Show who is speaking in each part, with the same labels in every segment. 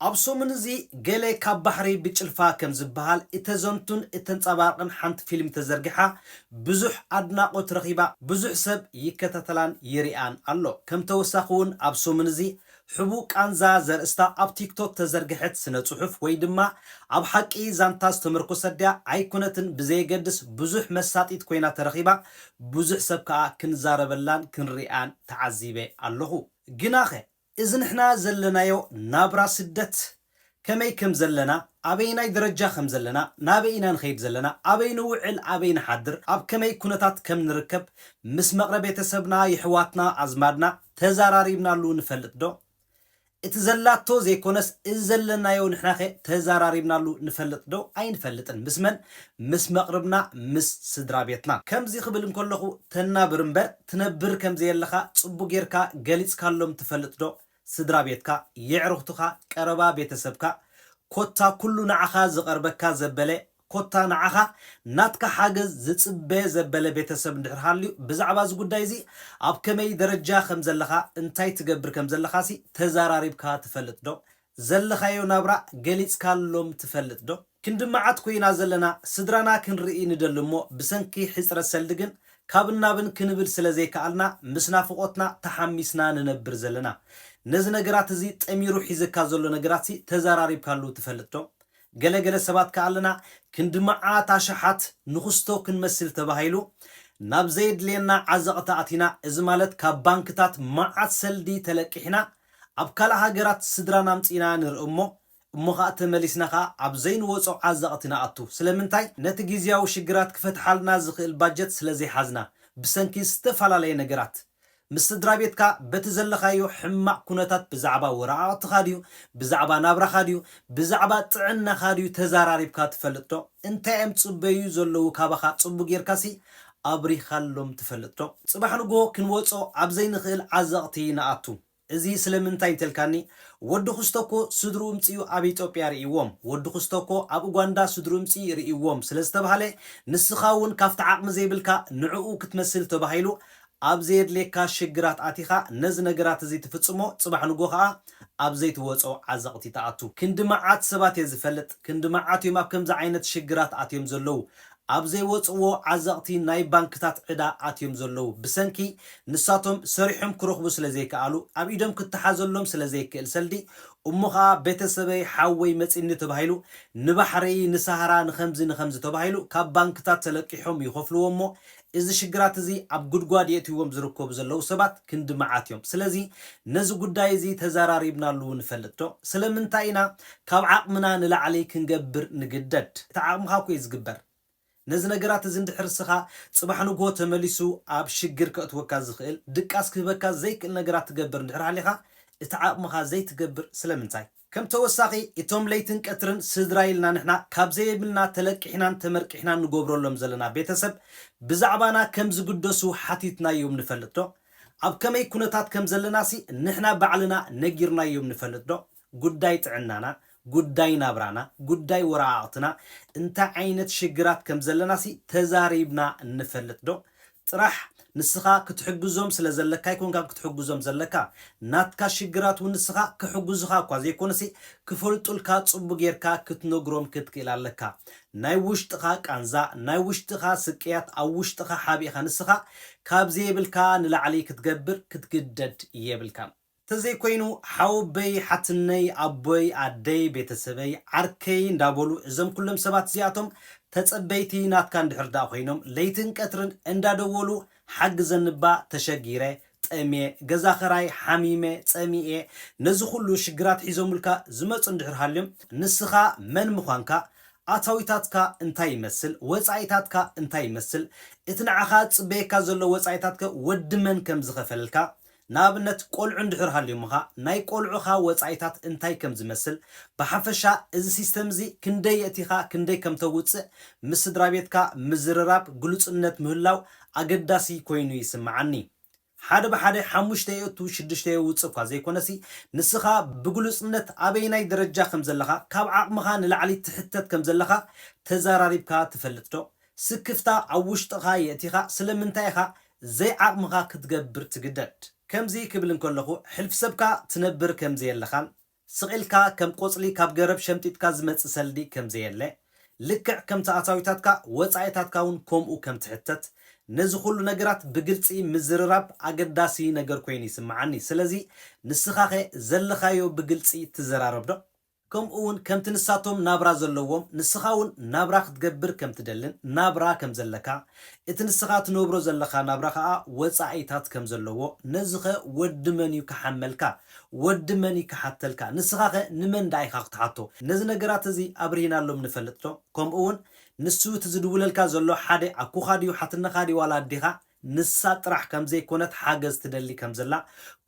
Speaker 1: أبصو زي جلي كبحري بيجلفا كم زبهال إتزنتون إتنصبارقن حنت فيلم تزرجحة بزح أدناقو ترخيبا بزح سب يكتتلان يريان الله كم توساخون أبصو زي حبوك أنزا زرستا أب تيك توك تزرجحت سنة صحف ويدما أب حقي زانتاز تمركو سديا عيكونتن بزي قدس بزح مساتيت كوينا ترخيبا بزح سب كا كنزاربلان كنريان تعذيبه الله جناخه إذن إحنا زلنايو نابرا سدت كمي كم زلنا أبينا درجة خم زلنا نابينا نخيب زلنا أبين وعل أبين حدر أب كمي كنتات كم نركب مس مقربة تسبنا يحواتنا أزمادنا تزاراريبنا اللو نفلت دو اتزلاتو زي كونس إزلنايو نحناخي تزاراريبنا اللو نفلت دو أي نفلتن مسمن مس مقربنا مس سدرابيتنا كم زي خبل نكولخو تنابرنبر تنبر كم زي اللخا صبو جيركا جاليس كاللوم تفلت دو سدرا بيتكا يعرفتها قربا بيتسبكا كوتا كلو نعخا زقربكا زبله كوتا نعخا ناتكا حاجز زصبه زبله بيتسب ندحرحاليو بزعبا ز ጉዳይ زي اب كمي درجه خمزلخا انتاي تገብር كمزلخاسي تزاراريبكا تفلط دو زلخايو نابرا ገሊጽ ካሎም تفلط دو كندمعات كوينا زلنا سدرانا كنرئي ندلمو بسنكي حصر سلدግን ካብናብን ክንብል ስለዘይ ከአልና ምስናፍቆትና ተሐሚስና ነነብር ዘለና ነዚ ነገራት እዚ ጠሚሩ ሒዝካ ዘሎ ነገራት ተዛራሪብ ካሉ ትፈልጦ ገለገለ ሰባት ከአልና ክንድማዓት አሸሓት ንኹስቶ ክንመስል ተባሂሉ ናብ ዘይድሌና ዓዘቕታ አቲና እዚ ማለት ካብ ባንክታት ማዓት ሰልዲ ተለቂሕና ኣብ ካላ ሃገራት ስድራና ምጽና ንርእሞ እሞኻ ተመሊስናኻ ኣብ ዘይንወጾ ዓዘቕትና አቱ ስለምንታይ ነቲ ግዚያዊ ሽግራት ክፈትሓልና ዝኽእል ባጀት ስለዘይ ሓዝና ብሰንኪ ዝተፋላለየ ነገራት ምስ ስድራቤትካ በቲ ዘለኻዮ ሕማቅ ኩነታት ብዛዕባ ወራዓቕትኻ ድዩ ብዛዕባ ናብራኻ ድዩ ብዛዕባ ጥዕናኻ ድዩ ተዛራሪብካ ትፈልጥ ዶ እንታይ እዮም ጽበዩ ዘለዉ ካባኻ ጽቡቕ ጌርካሲ ኣብሪኻሎም ትፈልጥ ዶ ጽባሕ ንጎ ክንወጾ ኣብ ዘይንኽእል ዓዘቕቲ ንኣቱ እዚ ስለምንታይ ተልካኒ ወዲ ኹስተኮ ስድሩ ምጽዩ ኣብ ኢትዮጵያ ርኢዎም ወዲ ኹስተኮ ኣብ ኡጋንዳ ስድሩ ምጽ ርኢዎም ስለዝተባሃለ ንስኻውን ካፍቲ ዓቕሚ ዘይብልካ ንዕኡ ክትመስል ተባሂሉ ኣብ ዘይድሌካ ሽግራት አቲኻ ነዚ ነገራት እዚ ትፍጽሞ ጽባሕ ንጎ ከዓ ኣብ ዘይትወጾ ዓዘቕቲ ተኣቱ ክንድማዓት ሰባት ዝፈልጥ ክንድማዓት እዮም ኣብ ከምዚ ዓይነት ሽግራት አትዮም ዘለዉ ኣብ ዘይወጽዎ ዓዘቕቲ ናይ ባንክታት ዕዳ አትዮም ዘለዉ ብሰንኪ ንሳቶም ሰሪሖም ክረኽቡ ስለዘይከኣሉ ኣብ ኢዶም ክትሓዘሎም ስለዘይክእል ሰልዲ እሞኻ ቤተሰበይ ሓወይ መጺኒ ተባሂሉ ንባሕረይ ንሳሃራ ንኸምዚ ተባሂሉ ካብ ባንክታት ተለቂሖም ይኸፍልዎሞ እዚ ሽግራት እዚ ኣብ ጉድጓድ የትዎም ዝርከቡ ዘለዉ ሰባት ክንድማዓት እዮም ስለዚ ነዚ ጉዳይ እዚ ተዛራሪብናሉ ንፈልጥ ዶ ስለምንታይ ኢና ካብ ዓቕምና ንላዕሊ ክንገብር ንግደድ እቲ ዓቕምኻ ኮይ ዝግበር ነዚ ነገራት እዚ እንድሕርስኻ ጽባሕ ንጎ ተመሊሱ ኣብ ሽግር ከእትወካ ዝኽእል ድቃስ ክህበካ ዘይክእል ነገራት ትገብር እንድሕር ሃሊኻ እቲ ዓቕምኻ ዘይትገብር ስለምንታይ ከም ተወሳኺ እቶም ለይትን ቀትርን ስድራ ኢልና ንሕና ካብ ዘይብልና ተለቂሕናን ተመርቂሕናን ንገብረሎም ዘለና ቤተሰብ ብዛዕባና ከም ዝግደሱ ሓቲትናዮም ንፈልጥ ዶ ኣብ ከመይ ኩነታት ከም ዘለናሲ ንሕና ባዕልና ነጊርናዮም ንፈልጥ ዶ ጉዳይ ጥዕናና ጉዳይ ናብራና ጉዳይ ወራዓቕትና እንታይ ዓይነት ሽግራት ከም ዘለናሲ ተዛሪብና እንፈልጥ ዶ ጥራሕ ንስኻ ክትሕግዞም ስለዘለካ ይኮንካ ክትሕግዞም ዘለካ ናትካ ሽግራት ንስኻ ክሕግዙኻ እኳ ዘይኮነሲ ክፈልጡልካ ጽቡቕ ጌርካ ክትነግሮም ክትክእል ኣለካ ናይ ውሽጥኻ ቃንዛ ናይ ውሽጥኻ ስቅያት ኣብ ውሽጥኻ ሓቢእኻ ንስኻ ካብ ዘይብልካ ንላዕሊ ክትገብር ክትግደድ የብልካ ተዘይ ኮይኑ ሓውበይ ሓትነይ ኣቦይ ኣደይ ቤተሰበይ ዓርከይ እንዳበሉ እዞም ኩሎም ሰባት እዚኣቶም ተጸበይቲ ናትካ እንድሕርዳ ኮይኖም ለይትን ቀትርን እንዳደወሉ ሓግዘንባ ተሸጊረ ጠሜ ገዛኸራይ ሓሚሜ ጸሚኤ ነዚ ኩሉ ሽግራት ሒዞምልካ ዝመጹ እንድሕር ሃልዮም ንስኻ መን ምዃንካ ኣታዊታትካ እንታይ ይመስል ወጻኢታትካ እንታይ ይመስል እቲ ንዓኻ ጽበየካ ዘሎ ወጻኢታትካ ወዲ መን ከም ዝኸፈልልካ ናብነት ቆልዑ እንድሕር ሃልዮምኻ ናይ ቆልዑኻ ወጻኢታት እንታይ ከም ዝመስል ብሓፈሻ እዚ ሲስተም እዚ ክንደይ እቲኻ ክንደይ ከም ተውፅእ ምስ ስድራቤትካ ምዝርራብ ግሉጽነት ምህላው ኣገዳሲ ኮይኑ ይስምዓኒ ሓደ ብሓደ 5 እቱ 6 ውፅእ እኳ ዘይኮነሲ ንስኻ ብግሉጽነት ኣበይ ናይ ደረጃ ከም ዘለኻ ካብ ዓቕምኻ ንላዕሊ ትሕተት ከም ዘለኻ ተዛራሪብካ ትፈልጥ ዶ ስክፍታ ኣብ ውሽጥኻ የእቲኻ ስለምንታይ ኢኻ ዘይ ዓቕምኻ ክትገብር ትግደድ كمزي كبلن كلخو حلف سبكا تنبر كمزي اللخان ስቂልካ ከም ቆጽሊ ካብ ገረብ ሸምጢጥካ ዝመጽእ ሰልዲ ከም ዘየለ ልክዕ ከም ተኣታዊታትካ ወጻኢታትካ እውን ከምኡ ከም ትሕተት ነዚ ኩሉ ነገራት ብግልፂ ምዝርራብ ኣገዳሲ ነገር ኮይኑ ይስምዓኒ። ስለዚ ንስኻ ኸ ዘለኻዮ ብግልፂ ትዘራረብ ዶ? ከምኡውን ከምቲ ንሳቶም ናብራ ዘለዎም ንስኻ እውን ናብራ ክትገብር ከም ትደልን ናብራ ከም ዘለካ እቲ ንስኻ ትነብሮ ዘለካ ናብራ ከዓ ወፃኢታት ከም ዘለዎ ነዚ ኸ ወዲ መን እዩ ክሓመልካ ወዲ መን እዩ ክሓተልካ ንስኻ ኸ ንመን ዳ ኢኻ ክትሓቶ? ነዚ ነገራት እዚ ኣብርሂናሎም ንፈልጥ ዶ? ከምኡውን ንሱ እቲ ዝድውለልካ ዘሎ ሓደ ኣኩኻ ድዩ ሓትነኻ ድዩ ዋላ ኣዴኻ ንሳ ጥራሕ ከም ዘይኮነት ሓገዝ ትደሊ ከም ዘላ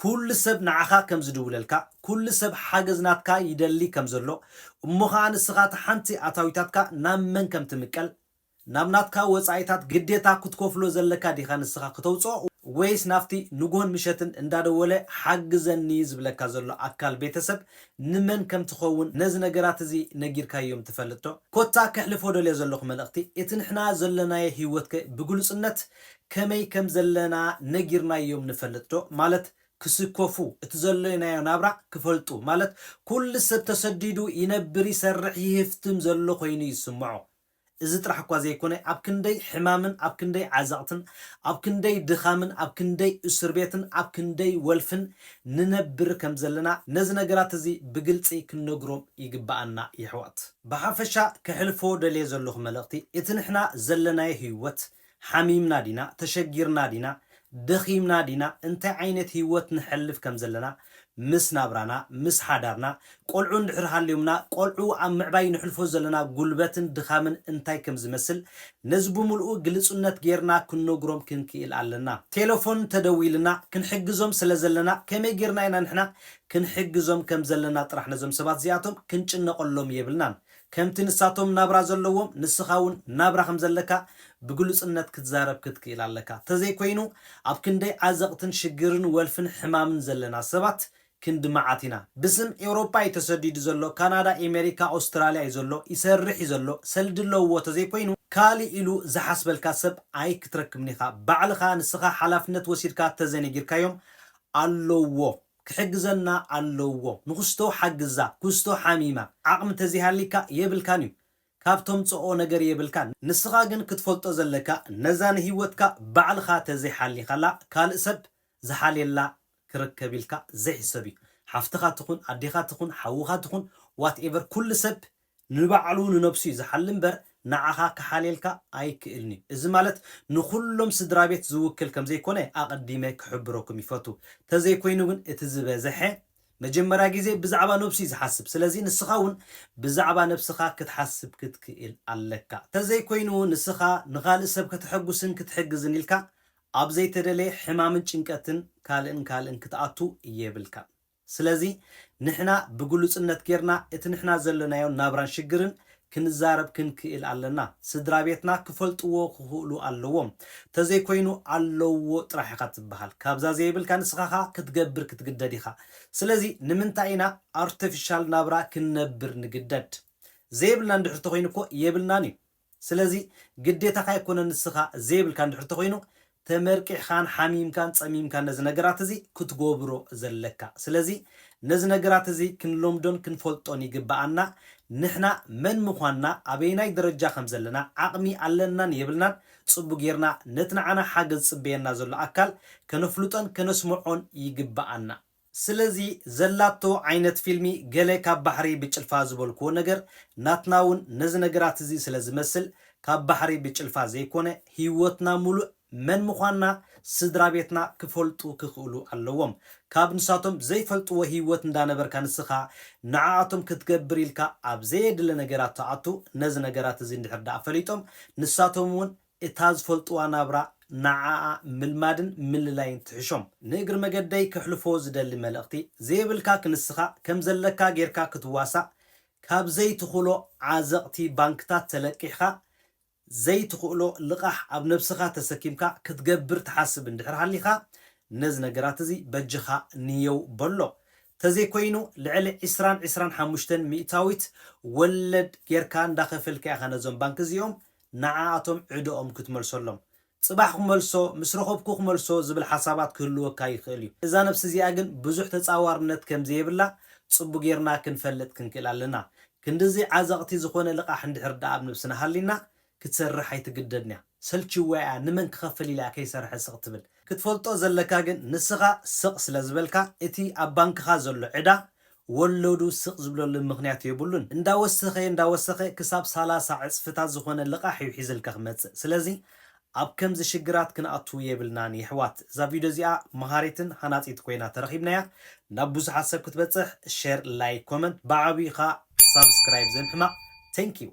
Speaker 1: ኩሉ ሰብ ንዓኻ ከም ዝድውለልካ ኩሉ ሰብ ሓገዝ ናትካ ይደሊ ከም ዘሎ እሞ ከዓ ንስኻ ሓንቲ ኣታዊታትካ ናብ መን ከም ትምቀል ናብ ናትካ ወፃኢታት ግዴታ ክትከፍሎ ዘለካ ዲኻ ንስኻ ክተውፅኦ ወይስ ናፍቲ ንጎን ምሸትን እንዳደወለ ሓግዘኒ ዝብለካ ዘሎ ኣካል ቤተሰብ ንመን ከም ትኸውን ነዚ ነገራት እዚ ነጊርካዮም ትፈልጥ ዶ? ኮታ ከሕልፎ ደልዮ ዘለኹ መልእኽቲ እቲ ንሕና ዘለናዮ ሂወት ብግሉጽነት ከመይ ከም ዘለና ነጊርናዮም ንፈልጥ ዶ? ማለት ክስኮፉ እቲ ዘለናዮ ናብራ ክፈልጡ ማለት ኩሉ ሰብ ተሰዲዱ ይነብር ይሰርሕ ይህፍትም ዘሎ ኮይኑ ይስምዖ እዚ ጥራሕ እኳ ዘይኮነ ኣብ ክንደይ ሕማምን ኣብ ክንደይ ዓዘቕትን ኣብ ክንደይ ድኻምን ኣብ ክንደይ እስር ቤትን ኣብ ክንደይ ወልፍን ንነብር ከም ዘለና ነዚ ነገራት እዚ ብግልፂ ክንነግሮም ይግባአና ይሕወት። ብሓፈሻ ከሕልፎ ደልየ ዘለኹ መልእኽቲ እቲ ንሕና ዘለናዮ ህይወት ሓሚምና ዲና ተሸጊርና ዲና ደኺምና ዲና እንታይ ዓይነት ህይወት ንሕልፍ ከም ዘለና ምስ ናብራና ምስ ሓዳርና ቆልዑ እንድሕር ሃልዮምና ቆልዑ ኣብ ምዕባይ ንሕልፎ ዘለና ጉልበትን ድኻምን እንታይ ከም ዝመስል ነዚ ብምልኡ ግልጽነት ጌርና ክንነግሮም ክንክእል ኣለና። ቴሌፎን ተደዊልና ክንሕግዞም ስለ ዘለና ከመይ ጌርና ኢና ንሕና ክንሕግዞም ከም ዘለና ጥራሕ ነዞም ሰባት እዚኣቶም ክንጭነቐሎም የብልናን። ከምቲ ንሳቶም ናብራ ዘለዎም ንስኻ እውን ናብራ ከም ዘለካ ብግልጽነት ክትዛረብ ክትክእል ኣለካ። ተዘይኮይኑ ኣብ ክንደይ ዓዘቕትን ሽግርን ወልፍን ሕማምን ዘለና ሰባት ክንድማዓት ኢና። ብስም ኤውሮፓ እዩ ተሰዲዱ ዘሎ ካናዳ ኣሜሪካ ኣውስትራልያ እዩ ዘሎ ይሰርሕ እዩ ዘሎ ሰልዲ ኣለዎ ተዘይኮይኑ ካሊእ ኢሉ ዝሓስበልካ ሰብ ኣይ ክትረክብኒ ኢኻ ባዕልኻ ንስኻ ሓላፍነት ወሲድካ ተዘነጊርካዮም ኣለዎ ክሕግዘና ኣለዎ ንክስቶ ሓግዛ ክስቶ ሓሚማ ዓቕሚ ተዘይሃሊካ የብልካን እዩ ካብቶም ጽኦ ነገር የብልካን ንስኻ ግን ክትፈልጦ ዘለካ ነዛን ህይወትካ ባዕልኻ ተዘይሓሊኻላ ካልእ ሰብ ዝሓልየላ ክርከብ ኢልካ ዘይሕሰብ እዩ። ሓፍትኻ ትኹን ኣዴኻ ትኹን ሓውኻ ትኹን ዋትኤቨር ኩሉ ሰብ ንባዕሉ ንነብሱ እዩ ዝሓሊ እምበር ንዓኻ ክሓልየልካ ኣይክእልኒ። እዚ ማለት ንኩሎም ስድራ ቤት ዝውክል ከም ዘይኮነ ኣቐዲመ ክሕብረኩም ይፈቱ። ተዘይኮይኑ ግን እቲ ዝበዝሐ መጀመርያ ግዜ ብዛዕባ ነብሱ እዩ ዝሓስብ። ስለዚ ንስኻ እውን ብዛዕባ ነብስኻ ክትሓስብ ክትክእል ኣለካ። ተዘይኮይኑ ንስኻ ንኻልእ ሰብ ክትሐጉስን ክትሕግዝን ኢልካ ኣብ ዘይተደለየ ሕማምን ጭንቀትን ካልእን ክትኣቱ የብልካ። ስለዚ ንሕና ብግሉጽነት ጌርና እቲ ንሕና ዘለናዮ ናብራን ሽግርን ክንዛረብ ክንክእል ኣለና። ስድራ ቤትና ክፈልጥዎ ክኽእሉ ኣለዎም። ተዘይኮይኑ ኣለዎ ጥራሕ ኢኻ ትበሃል ካብዛ ዘይብልካ ንስኻኻ ክትገብር ክትግደድ ኢኻ። ስለዚ ንምንታይ ኢና ኣርቲፊሻል ናብራ ክንነብር ንግደድ? ዘይብልና እንድሕር ተኮይኑ እኮ የብልናን እዩ። ስለዚ ግዴታኻ ይኮነ ንስኻ ዘይብልካ እንድሕር ተኮይኑ ተመርቂሕካን ሓሚምካን ፀሚምካን ነዚ ነገራት እዚ ክትገብሮ ዘለካ። ስለዚ ነዚ ነገራት እዚ ክንሎምዶን ክንፈልጦን ይግባአና። ንሕና መን ምዃንና ኣበይናይ ደረጃ ከም ዘለና ዓቕሚ ኣለናን የብልናን ጽቡቕ ጌርና ነቲ ንዓና ሓገዝ ጽበየና ዘሎ ኣካል ከነፍልጦን ከነስምዖን ይግባአና። ስለዚ ዘላቶ ዓይነት ፊልሚ ገለ ካብ ባሕሪ ብጭልፋ ዝበልክዎ ነገር ናትና እውን ነዚ ነገራት እዚ ስለ ዝመስል ካብ ባሕሪ ብጭልፋ ዘይኮነ ህይወትና ሙሉእ መን ምዃንና ስድራ ቤትና ክፈልጡ ክኽእሉ ኣለዎም። ካብ ንሳቶም ዘይፈልጥዎ ህይወት እንዳነበርካ ንስኻ ንዓኣቶም ክትገብር ኢልካ ኣብ ዘየድለ ነገራት ተኣቱ ነዚ ነገራት እዚ እንድሕር ዳኣ ፈሊጦም ንሳቶም እውን እታ ዝፈልጥዋ ናብራ ንዓኣ ምልማድን ምልላይን ትሕሾም። ንእግሪ መገደይ ክሕልፎ ዝደሊ መልእኽቲ ዘይብልካ ክንስኻ ከም ዘለካ ጌርካ ክትዋሳእ ካብ ዘይትኽእሎ ዓዘቕቲ ባንክታት ተለቂሕካ ዘይትኽእሎ ልቓሕ ኣብ ነብስኻ ተሰኪምካ ክትገብር ትሓስብ እንድሕር ሃሊኻ ነዚ ነገራት እዚ በጅኻ ንየው በሎ። ተዘይኮይኑ ልዕሊ 25 ሚእታዊት ወለድ ጌርካ እንዳኸፈልካ ኢኻ ነዞም ባንክ እዚኦም ንዓኣቶም ዕድኦም ክትመልሰሎም ጽባሕ ክመልሶ ምስ ረኸብኩ ክመልሶ ዝብል ሓሳባት ክህልወካ ይኽእል እዩ። እዛ ነብሲ እዚኣ ግን ብዙሕ ተፃዋርነት ከም ዘይብላ ጽቡቕ ጌርና ክንፈልጥ ክንክእል ኣለና ክንድዚ ዓዘቕቲ ዝኾነ ልቃሕ እንድሕር ደኣ ኣብ ነብስና ሃሊና ክትሰርሕ ኣይትግደድን እያ ሰልችዋያ ንመን ክኸፍል ኢላ ከይሰርሐ ስቕ ትብል ክትፈልጦ ዘለካ ግን ንስኻ ስቕ ስለ ዝበልካ እቲ ኣብ ባንክኻ ዘሎ ዕዳ ወለዱ ስቕ ዝብለሉ ምኽንያት የብሉን እንዳወሰኸ ክሳብ 30 ዕፅፍታት ዝኾነ ልቃሕ እዩ ሒዘልካ ክመጽእ ስለዚ ኣብ ከምዚ ሽግራት ክንኣቱ የብልናን ይሕዋት እዛ ቪድዮ እዚኣ መሃሪትን ሃናፂት ኮይና ተረኺብናያ ናብ ብዙሓት ሰብ ክትበጽሕ ሼር ላይክ ኮመንት ብዓብይኻ ሳብስክራይብ ዘንሕማቕ ቴንክ ዩ